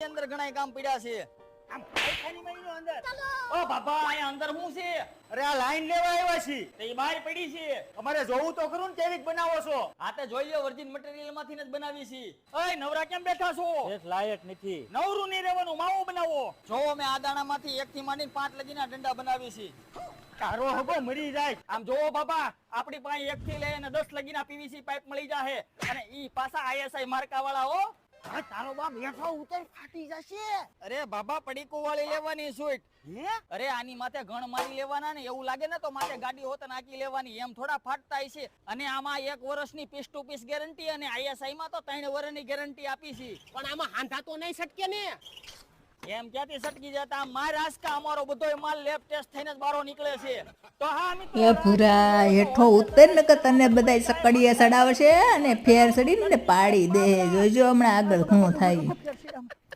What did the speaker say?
અંદર ઘણાય કામ પડ્યા છે. આમ ખાઈ મહિનો અંદર. ઓ બાપા અહીંયા અંદર શું છે? અરે આ લાઈન લેવા આવ્યા છી. તે ઈ બહાર પડી છે. અમારે જોવું તો ખરું ને કેવી બનાવો છો. આ તે જોઈ લ્યો વર્જિન મટીરીયલ માંથી જ બનાવી છે. ઓય નવરા કેમ બેઠા છો? એક લાયક નથી. નવરું નહીં રહેવાનું, માવો બનાવો. જો મેં આ દાણામાંથી 1 થી માંડીને 5 લગીના ડંડા બનાવી છે. તારો હગો મરી જાય. આમ જોવો બાપા, આપણી પાસે 1 થી લઈને 10 લગીના પીવીસી પાઇપ મળી જાહે અને ઈ પાછા આઈએસઆઈ માર્કા વાળા હો. હા, તારો બાપ હેઠો ઉતર ફાટી જશે. અરે બાબા પડીકો વાળી લેવાની સુઈટ. હે? અરે આની માથે ઘણ મારી લેવાના ને એવું લાગે ને તો માથે ગાડી હોત નાખી લેવાની, એમ થોડા ફાટતા છે. અને આમાં 1 વર્ષની પીસ ટુ પીસ ગેરંટી અને આઈએસઆઈ માં તો 3 વર્ષની ગેરંટી આપી છે. પણ આમાં હાંધા તો નહીં સટકે ને. એમ ક્યાંથી સટકી જતા? માર આસકા અમારો બધોય માલ લેબ ટેસ્ટ થઈને જ બહાર નીકળે છે. તો હા મિત્રો, એ ભૂરા હેઠો ઉતર ને કે તને બધાય સકડીએ સડાવશે અને ફેર સડીને પાડી દે. જોજો હમણાં આગળ શું થાય.